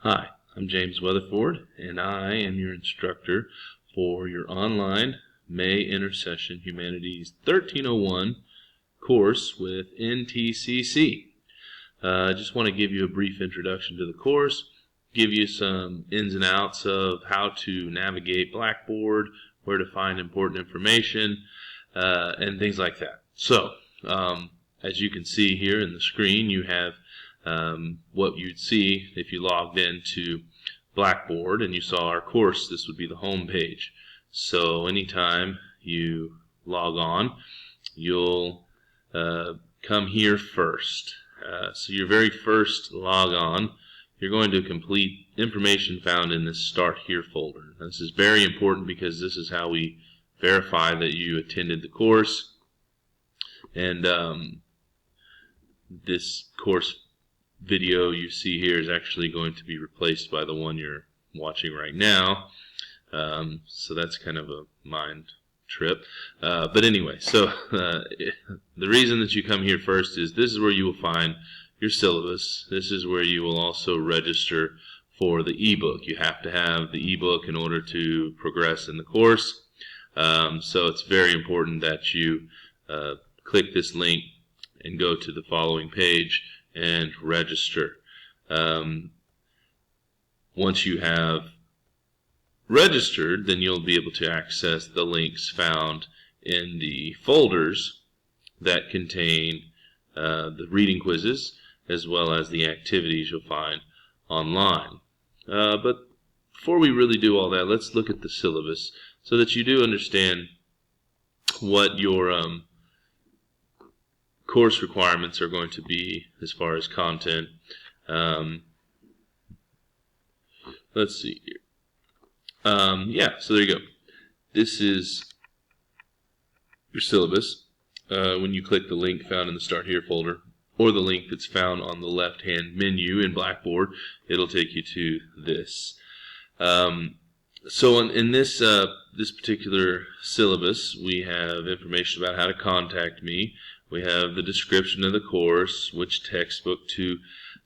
Hi, I'm James Weatherford, and I am your instructor for your online May Intersession Humanities 1301 course with NTCC. I just want to give you a brief introduction to the course, give you some ins and outs of how to navigate Blackboard, where to find important information, and things like that. So, as you can see here in the screen, you have what you'd see if you logged into Blackboard and you saw our course. This would be the home page. So anytime you log on, you'll come here first. So your very first log on, you're going to complete information found in this Start Here folder. Now, this is very important because this is how we verify that you attended the course. And this course video you see here is actually going to be replaced by the one you're watching right now. So that's kind of a mind trip. But anyway, so the reason that you come here first is this is where you will find your syllabus. This is where you will also register for the ebook. You have to have the ebook in order to progress in the course. So it's very important that you click this link and go to the following page and register. Once you have registered, then you'll be able to access the links found in the folders that contain the reading quizzes as well as the activities you'll find online. But before we really do all that, let's look at the syllabus so that you do understand what your course requirements are going to be as far as content. Let's see here. Yeah, so there you go. This is your syllabus. When you click the link found in the Start Here folder, or the link that's found on the left-hand menu in Blackboard, it'll take you to this. So in this particular syllabus, we have information about how to contact me. We have the description of the course, which textbook to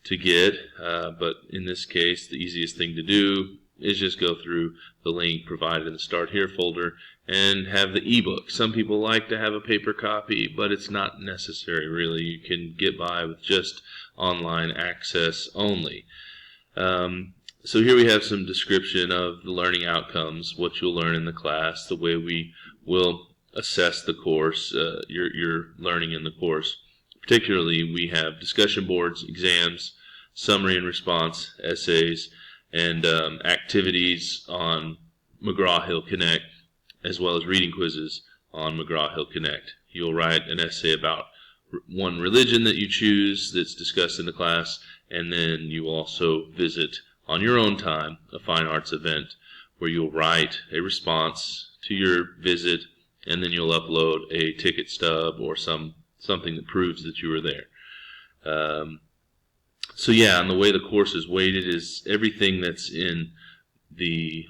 get, but in this case, the easiest thing to do is just go through the link provided in the Start Here folder and have the ebook. Some people like to have a paper copy, but it's not necessary really. You can get by with just online access only. So here we have some description of the learning outcomes, what you'll learn in the class, the way we will assess the course, your learning in the course. Particularly, we have discussion boards, exams, summary and response, essays, and activities on McGraw-Hill Connect, as well as reading quizzes on McGraw-Hill Connect. You'll write an essay about one religion that you choose that's discussed in the class, and then you will also visit on your own time a fine arts event where you'll write a response to your visit, and then you'll upload a ticket stub or something that proves that you were there. So yeah, and the way the course is weighted is everything that's in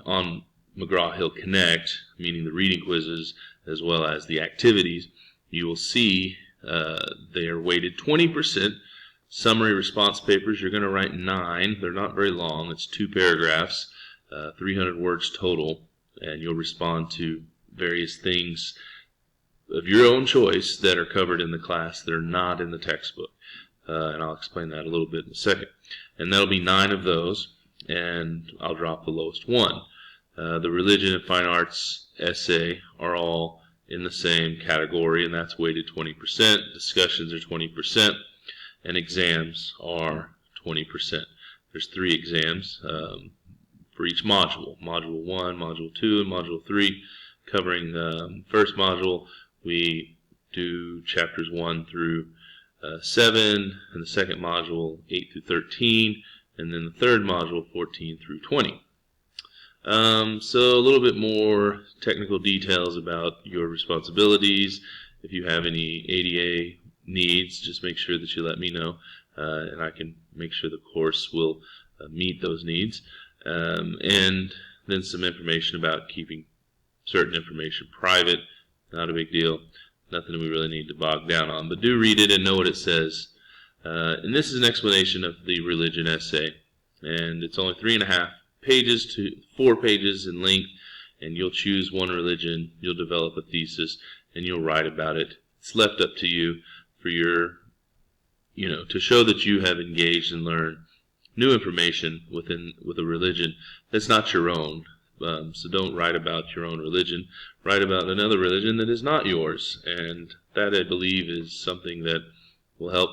on McGraw-Hill Connect, meaning the reading quizzes as well as the activities, you will see they are weighted 20%. Summary response papers, you're going to write 9. They're not very long. It's 2 paragraphs, 300 words total, and you'll respond to various things of your own choice that are covered in the class that are not in the textbook. And I'll explain that a little bit in a second. And that'll be 9 of those, and I'll drop the lowest one. The religion and fine arts essay are all in the same category, and that's weighted 20%. Discussions are 20%, and exams are 20%. There's 3 exams for each module. Module 1, Module 2, and Module 3. Covering the first module, we do chapters 1 through 7, and the second module 8 through 13, and then the third module 14 through 20. So a little bit more technical details about your responsibilities. If you have any ADA needs, just make sure that you let me know, and I can make sure the course will meet those needs. And then some information about keeping certain information private. Not a big deal. Nothing we really need to bog down on. But do read it and know what it says. And this is an explanation of the religion essay. and it's only 3.5 pages to 4 pages in length, and you'll choose one religion, you'll develop a thesis, and you'll write about it. It's left up to you for your, to show that you have engaged and learned new information with a religion that's not your own. So don't write about your own religion. Write about another religion that is not yours, and that, I believe, is something that will help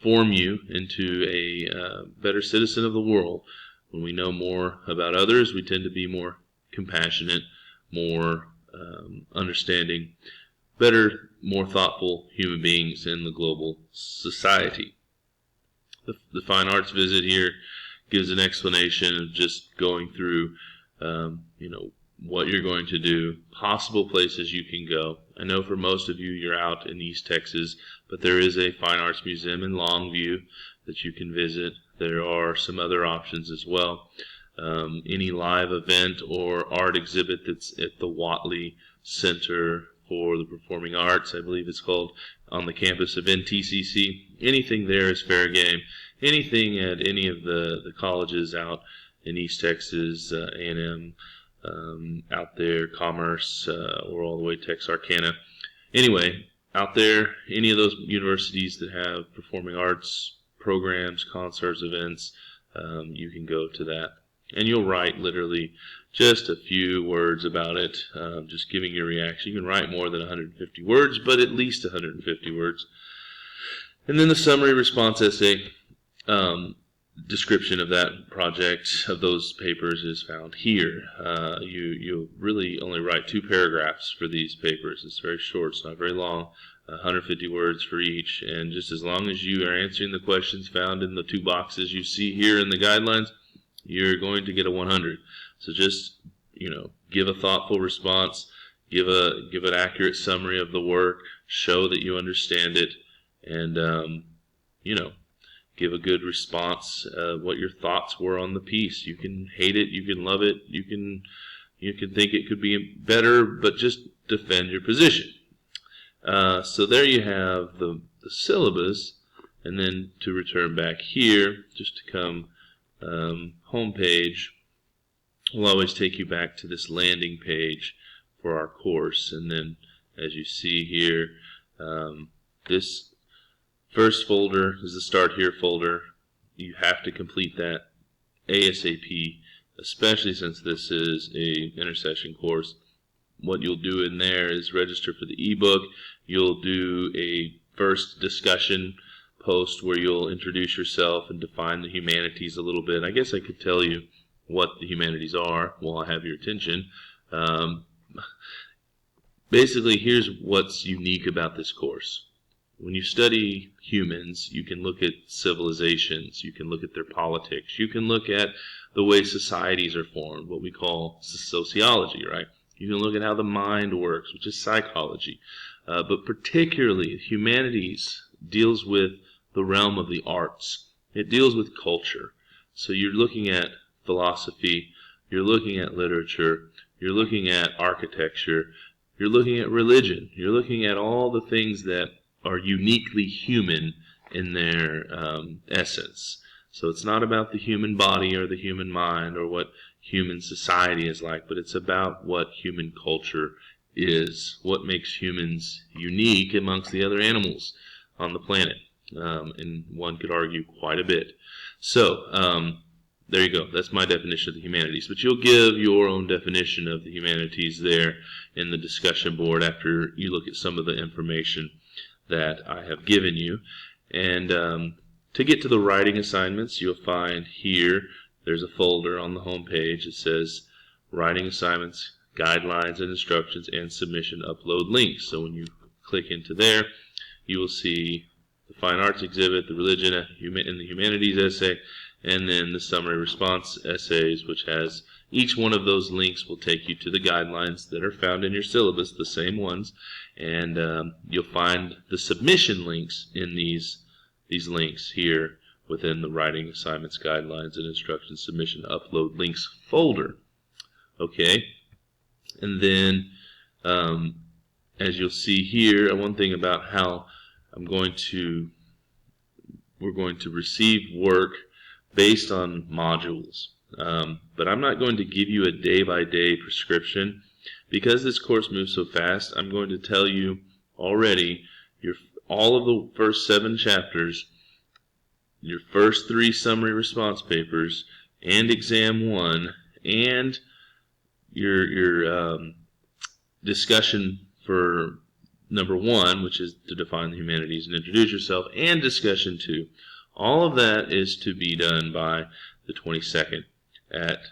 form you into a better citizen of the world. When we know more about others, we tend to be more compassionate, more understanding, better, more thoughtful human beings in the global society. The fine arts visit here gives an explanation of just going through, what you're going to do, possible places you can go. I know for most of you, you're out in East Texas, but there is a fine arts museum in Longview that you can visit. There are some other options as well. Any live event or art exhibit that's at the Watley Center for the Performing Arts, I believe it's called, on the campus of NTCC. Anything there is fair game. Anything at any of the colleges out in East Texas, A&M, out there, Commerce, or all the way Texarkana. Anyway, out there, any of those universities that have performing arts programs, concerts, events, you can go to that. And you'll write literally just a few words about it, just giving your reaction. You can write more than 150 words, but at least 150 words. And then the summary response essay description of that project, of those papers, is found here. You'll really only write 2 paragraphs for these papers. It's very short, it's not very long, 150 words for each. And just as long as you are answering the questions found in the 2 boxes you see here in the guidelines, you're going to get a 100. So just, give a thoughtful response, give an accurate summary of the work, show that you understand it, and, give a good response, what your thoughts were on the piece. You can hate it, you can love it, you can think it could be better, but just defend your position. So there you have the syllabus, and then to return back here, just to come home page, will always take you back to this landing page for our course. And then, as you see here, this first folder is the Start Here folder. You have to complete that ASAP, especially since this is a intercession course. What you'll do in there is register for the ebook. You'll do a first discussion post where you'll introduce yourself and define the humanities a little bit. I guess I could tell you what the humanities are while I have your attention. Basically, here's what's unique about this course. When you study humans, you can look at civilizations, you can look at their politics, you can look at the way societies are formed, what we call sociology, right? You can look at how the mind works, which is psychology. But particularly, humanities deals with the realm of the arts. It deals with culture. So you're looking at philosophy, you're looking at literature, you're looking at architecture, you're looking at religion, you're looking at all the things that are uniquely human in their essence. So it's not about the human body or the human mind or what human society is like, but it's about what human culture is, what makes humans unique amongst the other animals on the planet. And one could argue quite a bit. So there you go. That's my definition of the humanities. But you'll give your own definition of the humanities there in the discussion board after you look at some of the information that I have given you. And to get to the writing assignments, you'll find here, there's a folder on the home page. It says Writing Assignments, Guidelines and Instructions, and Submission Upload Links. So when you click into there, you will see the Fine Arts exhibit, the Religion and the Humanities essay, and then the Summary Response essays, which has each one of those links will take you to the guidelines that are found in your syllabus, the same ones, and you'll find the submission links in these links here within the Writing Assignments, Guidelines, and Instructions Submission Upload Links folder. Okay, and then as you'll see here, one thing about how we're going to receive work based on modules. But I'm not going to give you a day-by-day prescription. Because this course moves so fast, I'm going to tell you already all of the first 7 chapters, your first 3 summary response papers, and exam 1, and your discussion for number 1, which is to define the humanities and introduce yourself, and discussion 2. All of that is to be done by the 22nd at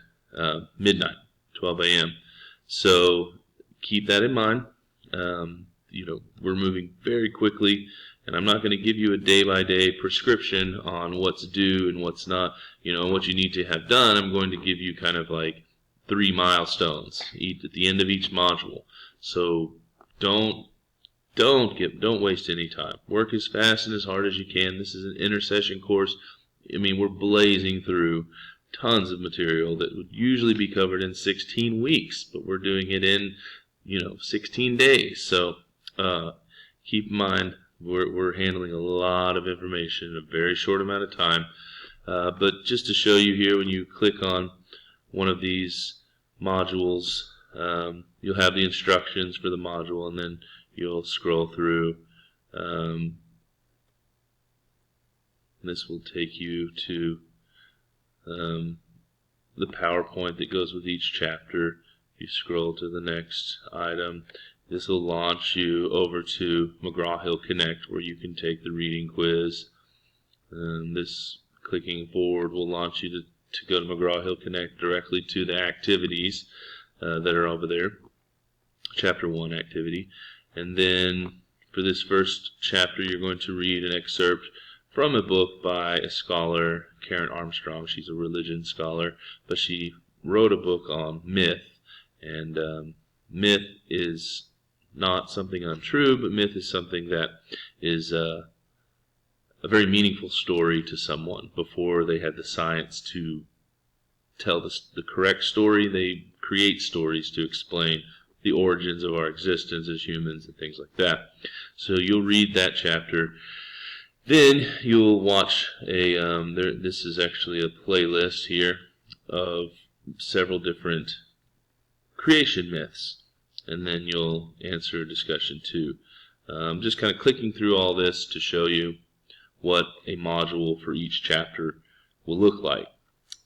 midnight, 12 a.m. So keep that in mind. We're moving very quickly, and I'm not going to give you a day-by-day prescription on what's due and what's not, what you need to have done. I'm going to give you kind of like 3 milestones at the end of each module. So don't waste any time. Work as fast and as hard as you can. This is an intercession course. We're blazing through tons of material that would usually be covered in 16 weeks, but we're doing it in 16 days. So keep in mind we're handling a lot of information in a very short amount of time. But just to show you here, when you click on one of these modules, you'll have the instructions for the module, and then you'll scroll through. This will take you to the PowerPoint that goes with each chapter. You scroll to the next item. This will launch you over to McGraw-Hill Connect, where you can take the reading quiz. This clicking forward will launch you to go to McGraw-Hill Connect directly to the activities that are over there, Chapter 1 activity. And then for this first chapter, you're going to read an excerpt from a book by a scholar, Karen Armstrong. She's a religion scholar, but she wrote a book on myth. And myth is not something untrue, but myth is something that is a very meaningful story to someone. Before they had the science to tell the correct story, they create stories to explain the origins of our existence as humans and things like that. So you'll read that chapter. Then you'll watch this is actually a playlist here of several different creation myths, and then you'll answer discussion 2. Just kind of clicking through all this to show you what a module for each chapter will look like.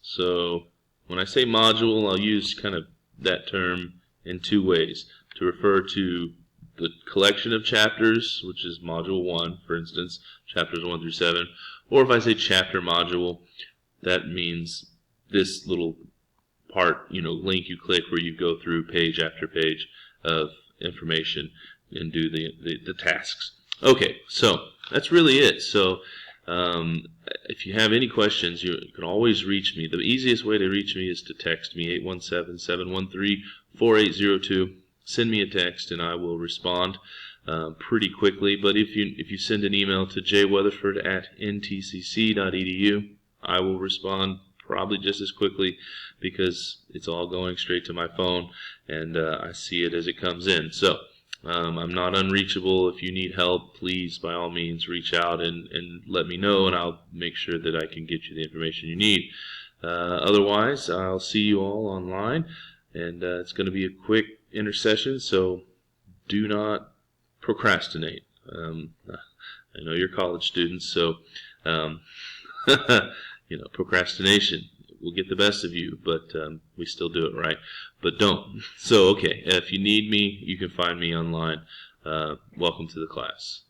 So when I say module, I'll use kind of that term in 2 ways. To refer to the collection of chapters, which is module 1, for instance, chapters 1 through 7. Or if I say chapter module, that means this little part, link you click where you go through page after page of information and do the tasks. Okay, so that's really it. So if you have any questions, you can always reach me. The easiest way to reach me is to text me, 817-713-4802. Send me a text and I will respond pretty quickly. But if you send an email to jweatherford@ntcc.edu, I will respond probably just as quickly, because it's all going straight to my phone and I see it as it comes in. So I'm not unreachable. If you need help, please by all means reach out and let me know, and I'll make sure that I can get you the information you need. Otherwise, I'll see you all online, and it's going to be a quick intercession, so do not procrastinate. I know you're college students, so procrastination will get the best of you, but we still do it right. But don't. So, okay, if you need me, you can find me online. Welcome to the class.